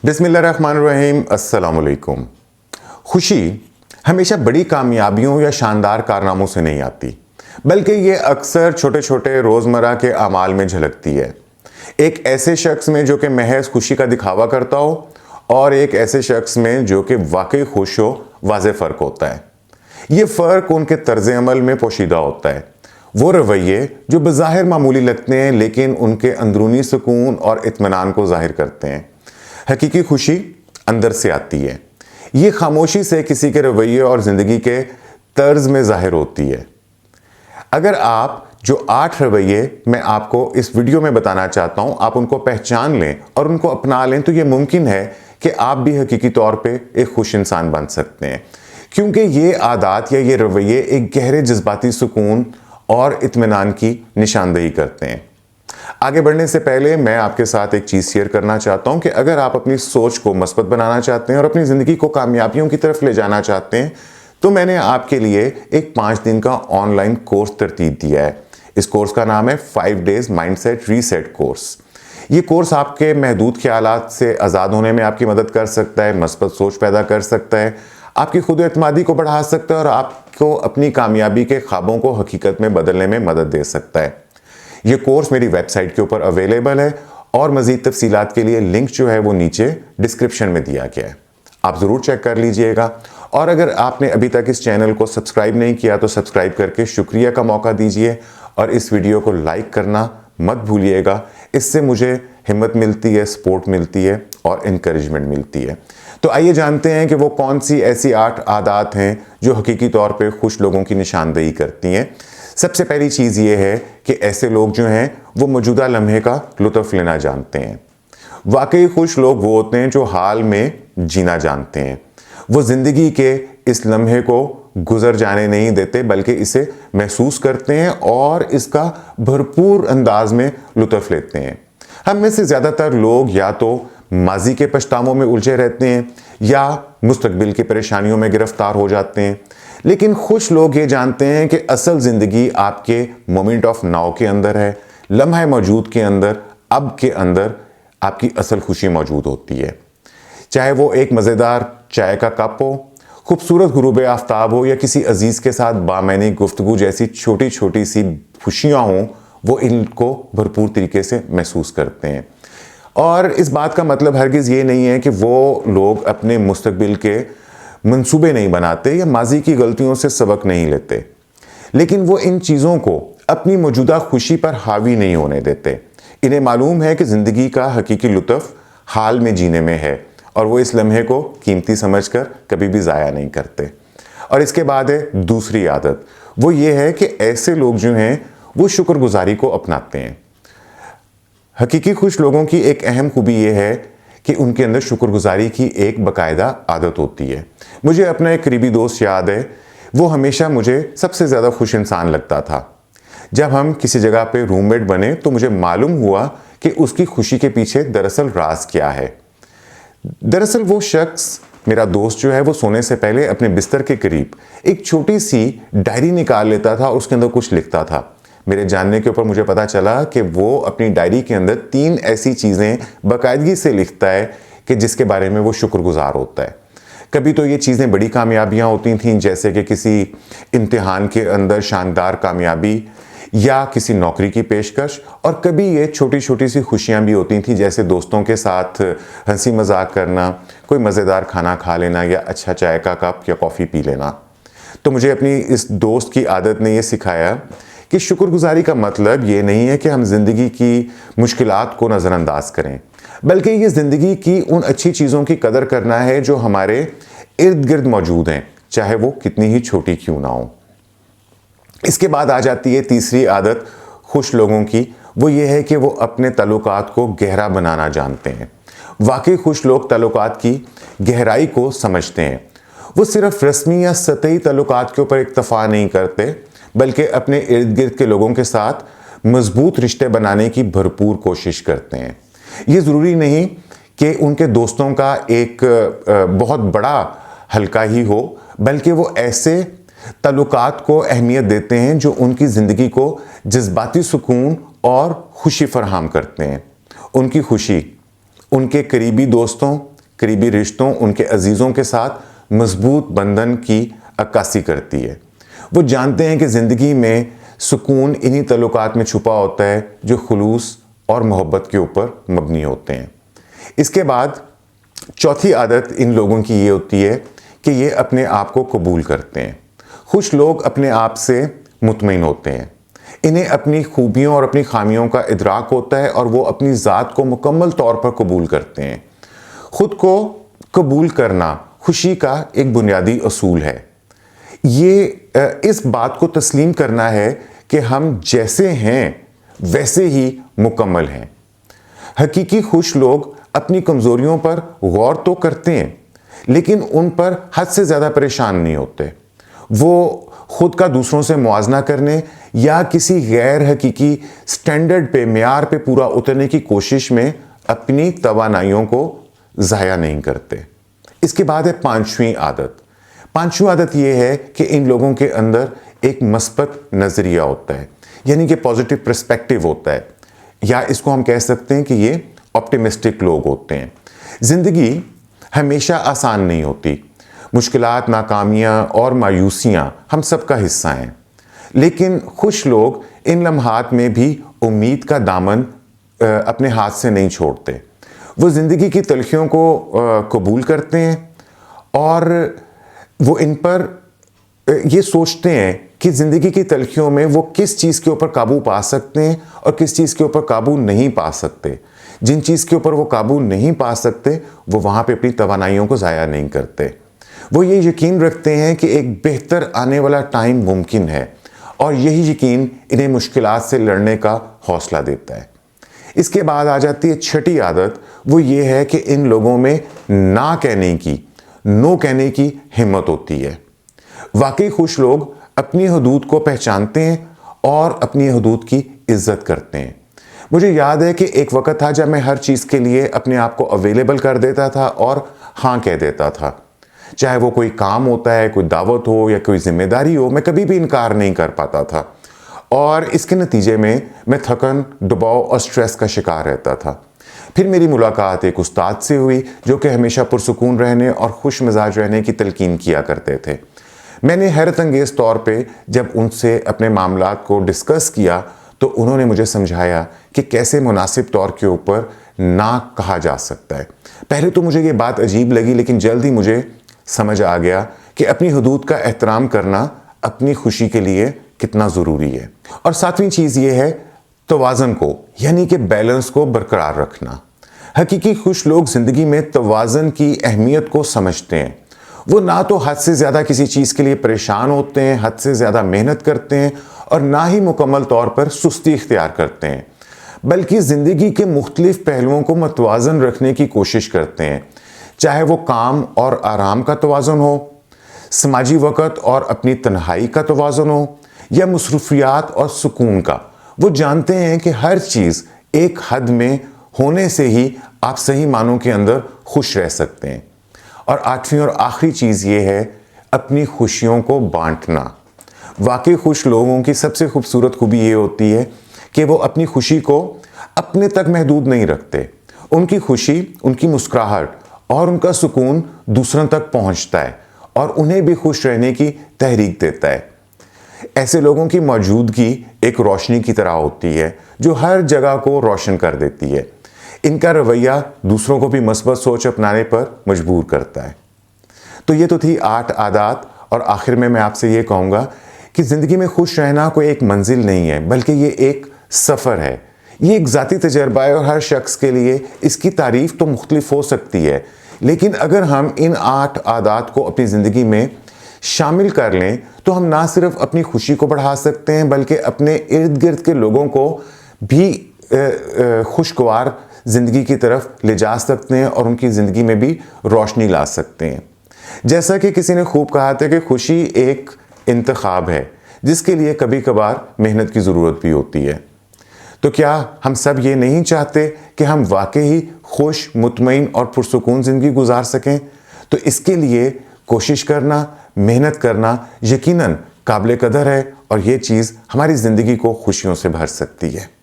بسم اللہ الرحمن الرحیم۔ السلام علیکم۔ خوشی ہمیشہ بڑی کامیابیوں یا شاندار کارناموں سے نہیں آتی، بلکہ یہ اکثر چھوٹے چھوٹے روزمرہ کے اعمال میں جھلکتی ہے۔ ایک ایسے شخص میں جو کہ محض خوشی کا دکھاوا کرتا ہو، اور ایک ایسے شخص میں جو کہ واقعی خوش ہو، واضح فرق ہوتا ہے۔ یہ فرق ان کے طرز عمل میں پوشیدہ ہوتا ہے۔ وہ رویے جو بظاہر معمولی لگتے ہیں لیکن ان کے اندرونی سکون اور اطمینان کو ظاہر کرتے ہیں۔ حقیقی خوشی اندر سے آتی ہے۔ یہ خاموشی سے کسی کے رویے اور زندگی کے طرز میں ظاہر ہوتی ہے۔ اگر آپ جو 8 رویے میں آپ کو اس ویڈیو میں بتانا چاہتا ہوں، آپ ان کو پہچان لیں اور ان کو اپنا لیں، تو یہ ممکن ہے کہ آپ بھی حقیقی طور پہ ایک خوش انسان بن سکتے ہیں، کیونکہ یہ عادات یا یہ رویے ایک گہرے جذباتی سکون اور اطمینان کی نشاندہی کرتے ہیں۔ آگے بڑھنے سے پہلے میں آپ کے ساتھ ایک چیز شیئر کرنا چاہتا ہوں کہ اگر آپ اپنی سوچ کو مثبت بنانا چاہتے ہیں اور اپنی زندگی کو کامیابیوں کی طرف لے جانا چاہتے ہیں، تو میں نے آپ کے لیے ایک 5 دن کا آن لائن کورس ترتیب دیا ہے۔ اس کورس کا نام ہے 5 Days Mindset Reset کورس۔ یہ کورس آپ کے محدود خیالات سے آزاد ہونے میں آپ کی مدد کر سکتا ہے، مثبت سوچ پیدا کر سکتا ہے، آپ کی خود اعتمادی کو بڑھا سکتا ہے اور آپ کو اپنی کامیابی کے خوابوں کو حقیقت میں بدلنے میں مدد دے سکتا ہے۔ یہ کورس میری ویب سائٹ کے اوپر اویلیبل ہے، اور مزید تفصیلات کے لیے لنک جو ہے وہ نیچے ڈسکرپشن میں دیا گیا ہے، آپ ضرور چیک کر لیجئے گا۔ اور اگر آپ نے ابھی تک اس چینل کو سبسکرائب نہیں کیا تو سبسکرائب کر کے شکریہ کا موقع دیجئے، اور اس ویڈیو کو لائک کرنا مت بھولیے گا۔ اس سے مجھے ہمت ملتی ہے، سپورٹ ملتی ہے اور انکریجمنٹ ملتی ہے۔ تو آئیے جانتے ہیں کہ وہ کون سی ایسی 8 عادات ہیں جو حقیقی طور پہ خوش لوگوں کی نشاندہی کرتی ہیں۔ سب سے پہلی چیز یہ ہے کہ ایسے لوگ جو ہیں وہ موجودہ لمحے کا لطف لینا جانتے ہیں۔ واقعی خوش لوگ وہ ہوتے ہیں جو حال میں جینا جانتے ہیں۔ وہ زندگی کے اس لمحے کو گزر جانے نہیں دیتے، بلکہ اسے محسوس کرتے ہیں اور اس کا بھرپور انداز میں لطف لیتے ہیں۔ ہم میں سے زیادہ تر لوگ یا تو ماضی کے پچھتاووں میں الجھے رہتے ہیں یا مستقبل کی پریشانیوں میں گرفتار ہو جاتے ہیں، لیکن خوش لوگ یہ جانتے ہیں کہ اصل زندگی آپ کے مومنٹ آف ناؤ کے اندر ہے، لمحہ موجود کے اندر، اب کے اندر آپ کی اصل خوشی موجود ہوتی ہے۔ چاہے وہ ایک مزیدار چائے کا کپ ہو، خوبصورت غروب آفتاب ہو، یا کسی عزیز کے ساتھ بامعنی گفتگو جیسی چھوٹی چھوٹی سی خوشیاں ہوں، وہ ان کو بھرپور طریقے سے محسوس کرتے ہیں۔ اور اس بات کا مطلب ہرگز یہ نہیں ہے کہ وہ لوگ اپنے مستقبل کے منصوبے نہیں بناتے یا ماضی کی غلطیوں سے سبق نہیں لیتے، لیکن وہ ان چیزوں کو اپنی موجودہ خوشی پر حاوی نہیں ہونے دیتے۔ انہیں معلوم ہے کہ زندگی کا حقیقی لطف حال میں جینے میں ہے، اور وہ اس لمحے کو قیمتی سمجھ کر کبھی بھی ضائع نہیں کرتے۔ اور اس کے بعد ہے دوسری عادت، وہ یہ ہے کہ ایسے لوگ جو ہیں وہ شکر گزاری کو اپناتے ہیں۔ حقیقی خوش لوگوں کی ایک اہم خوبی یہ ہے کہ ان کے اندر شکر گزاری کی ایک باقاعدہ عادت ہوتی ہے۔ مجھے اپنا ایک قریبی دوست یاد ہے، وہ ہمیشہ مجھے سب سے زیادہ خوش انسان لگتا تھا۔ جب ہم کسی جگہ پہ روم میٹ بنے تو مجھے معلوم ہوا کہ اس کی خوشی کے پیچھے دراصل راز کیا ہے۔ دراصل وہ شخص، میرا دوست جو ہے، وہ سونے سے پہلے اپنے بستر کے قریب ایک چھوٹی سی ڈائری نکال لیتا تھا اور اس کے اندر کچھ لکھتا تھا۔ میرے جاننے کے اوپر مجھے پتا چلا کہ وہ اپنی ڈائری کے اندر 3 ایسی چیزیں باقاعدگی سے لکھتا ہے کہ جس کے بارے میں وہ شکر گزار ہوتا ہے۔ کبھی تو یہ چیزیں بڑی کامیابیاں ہوتی تھیں، جیسے کہ کسی امتحان کے اندر شاندار کامیابی یا کسی نوکری کی پیشکش، اور کبھی یہ چھوٹی چھوٹی سی خوشیاں بھی ہوتی تھیں، جیسے دوستوں کے ساتھ ہنسی مذاق کرنا، کوئی مزیدار کھانا کھا لینا، یا اچھا چائے کا کپ یا کافی پی لینا۔ تو مجھے اپنی اس دوست کی عادت نے یہ سکھایا کہ شکر گزاری کا مطلب یہ نہیں ہے کہ ہم زندگی کی مشکلات کو نظر انداز کریں، بلکہ یہ زندگی کی ان اچھی چیزوں کی قدر کرنا ہے جو ہمارے ارد گرد موجود ہیں، چاہے وہ کتنی ہی چھوٹی کیوں نہ ہوں۔ اس کے بعد آ جاتی ہے تیسری عادت خوش لوگوں کی، وہ یہ ہے کہ وہ اپنے تعلقات کو گہرا بنانا جانتے ہیں۔ واقعی خوش لوگ تعلقات کی گہرائی کو سمجھتے ہیں۔ وہ صرف رسمی یا سطحی تعلقات کے اوپر اکتفا نہیں کرتے، بلکہ اپنے ارد گرد کے لوگوں کے ساتھ مضبوط رشتے بنانے کی بھرپور کوشش کرتے ہیں۔ یہ ضروری نہیں کہ ان کے دوستوں کا ایک بہت بڑا حلقہ ہی ہو، بلکہ وہ ایسے تعلقات کو اہمیت دیتے ہیں جو ان کی زندگی کو جذباتی سکون اور خوشی فراہم کرتے ہیں۔ ان کی خوشی ان کے قریبی دوستوں، قریبی رشتوں، ان کے عزیزوں کے ساتھ مضبوط بندھن کی عکاسی کرتی ہے۔ وہ جانتے ہیں کہ زندگی میں سکون انہی تعلقات میں چھپا ہوتا ہے جو خلوص اور محبت کے اوپر مبنی ہوتے ہیں۔ اس کے بعد چوتھی عادت ان لوگوں کی یہ ہوتی ہے کہ یہ اپنے آپ کو قبول کرتے ہیں۔ خوش لوگ اپنے آپ سے مطمئن ہوتے ہیں۔ انہیں اپنی خوبیوں اور اپنی خامیوں کا ادراک ہوتا ہے اور وہ اپنی ذات کو مکمل طور پر قبول کرتے ہیں۔ خود کو قبول کرنا خوشی کا ایک بنیادی اصول ہے۔ یہ اس بات کو تسلیم کرنا ہے کہ ہم جیسے ہیں ویسے ہی مکمل ہیں۔ حقیقی خوش لوگ اپنی کمزوریوں پر غور تو کرتے ہیں لیکن ان پر حد سے زیادہ پریشان نہیں ہوتے۔ وہ خود کا دوسروں سے موازنہ کرنے یا کسی غیر حقیقی سٹینڈرڈ پہ، معیار پہ پورا اترنے کی کوشش میں اپنی توانائیوں کو ضائع نہیں کرتے۔ اس کے بعد ہے پانچویں عادت۔ پانچویں عادت یہ ہے کہ ان لوگوں کے اندر ایک مثبت نظریہ ہوتا ہے، یعنی کہ پازیٹیو پرسپیکٹیو ہوتا ہے، یا اس کو ہم کہہ سکتے ہیں کہ یہ آپٹیمسٹک لوگ ہوتے ہیں۔ زندگی ہمیشہ آسان نہیں ہوتی۔ مشکلات، ناکامیاں اور مایوسیاں ہم سب کا حصہ ہیں، لیکن خوش لوگ ان لمحات میں بھی امید کا دامن اپنے ہاتھ سے نہیں چھوڑتے۔ وہ زندگی کی تلخیوں کو قبول کرتے ہیں اور وہ ان پر یہ سوچتے ہیں کہ زندگی کی تلخیوں میں وہ کس چیز کے اوپر قابو پا سکتے ہیں اور کس چیز کے اوپر قابو نہیں پا سکتے۔ جن چیز کے اوپر وہ قابو نہیں پا سکتے وہ وہاں پہ اپنی توانائیوں کو ضائع نہیں کرتے۔ وہ یہ یقین رکھتے ہیں کہ ایک بہتر آنے والا ٹائم ممکن ہے اور یہی یقین انہیں مشکلات سے لڑنے کا حوصلہ دیتا ہے۔ اس کے بعد آ جاتی ہے چھٹی عادت، وہ یہ ہے کہ ان لوگوں میں نہ کہنے کی، نو کہنے کی ہمت ہوتی ہے۔ واقعی خوش لوگ اپنی حدود کو پہچانتے ہیں اور اپنی حدود کی عزت کرتے ہیں۔ مجھے یاد ہے کہ ایک وقت تھا جب میں ہر چیز کے لیے اپنے آپ کو اویلیبل کر دیتا تھا اور ہاں کہہ دیتا تھا۔ چاہے وہ کوئی کام ہوتا ہے، کوئی دعوت ہو یا کوئی ذمہ داری ہو، میں کبھی بھی انکار نہیں کر پاتا تھا اور اس کے نتیجے میں تھکن، دباؤ اور سٹریس کا شکار رہتا تھا۔ پھر میری ملاقات ایک استاد سے ہوئی جو کہ ہمیشہ پرسکون رہنے اور خوش مزاج رہنے کی تلقین کیا کرتے تھے۔ میں نے حیرت انگیز طور پہ جب ان سے اپنے معاملات کو ڈسکس کیا تو انہوں نے مجھے سمجھایا کہ کیسے مناسب طور کے اوپر نہ کہا جا سکتا ہے۔ پہلے تو مجھے یہ بات عجیب لگی لیکن جلد ہی مجھے سمجھ آ گیا کہ اپنی حدود کا احترام کرنا اپنی خوشی کے لیے کتنا ضروری ہے۔ اور ساتویں چیز یہ ہے توازن کو، یعنی کہ بیلنس کو برقرار رکھنا۔ حقیقی خوش لوگ زندگی میں توازن کی اہمیت کو سمجھتے ہیں۔ وہ نہ تو حد سے زیادہ کسی چیز کے لیے پریشان ہوتے ہیں، حد سے زیادہ محنت کرتے ہیں اور نہ ہی مکمل طور پر سستی اختیار کرتے ہیں، بلکہ زندگی کے مختلف پہلوؤں کو متوازن رکھنے کی کوشش کرتے ہیں، چاہے وہ کام اور آرام کا توازن ہو، سماجی وقت اور اپنی تنہائی کا توازن ہو یا مصروفیات اور سکون کا۔ وہ جانتے ہیں کہ ہر چیز ایک حد میں ہونے سے ہی آپ صحیح معنوں کے اندر خوش رہ سکتے ہیں۔ اور آٹھویں اور آخری چیز یہ ہے اپنی خوشیوں کو بانٹنا۔ واقعی خوش لوگوں کی سب سے خوبصورت خوبی یہ ہوتی ہے کہ وہ اپنی خوشی کو اپنے تک محدود نہیں رکھتے۔ ان کی خوشی، ان کی مسکراہٹ اور ان کا سکون دوسروں تک پہنچتا ہے اور انہیں بھی خوش رہنے کی تحریک دیتا ہے۔ ایسے لوگوں کی موجودگی ایک روشنی کی طرح ہوتی ہے جو ہر جگہ کو روشن کر دیتی ہے۔ ان کا رویہ دوسروں کو بھی مثبت سوچ اپنانے پر مجبور کرتا ہے۔ تو یہ تو تھی 8 عادات، اور آخر میں آپ سے یہ کہوں گا کہ زندگی میں خوش رہنا کوئی ایک منزل نہیں ہے بلکہ یہ ایک سفر ہے۔ یہ ایک ذاتی تجربہ ہے اور ہر شخص کے لیے اس کی تعریف تو مختلف ہو سکتی ہے، لیکن اگر ہم ان 8 عادات کو اپنی زندگی میں شامل کر لیں تو ہم نہ صرف اپنی خوشی کو بڑھا سکتے ہیں بلکہ اپنے ارد گرد کے لوگوں کو بھی خوشگوار زندگی کی طرف لے جا سکتے ہیں اور ان کی زندگی میں بھی روشنی لا سکتے ہیں۔ جیسا کہ کسی نے خوب کہا تھا کہ خوشی ایک انتخاب ہے جس کے لیے کبھی کبھار محنت کی ضرورت بھی ہوتی ہے۔ تو کیا ہم سب یہ نہیں چاہتے کہ ہم واقعی خوش، مطمئن اور پرسکون زندگی گزار سکیں؟ تو اس کے لیے کوشش کرنا، محنت کرنا یقیناً قابل قدر ہے اور یہ چیز ہماری زندگی کو خوشیوں سے بھر سکتی ہے۔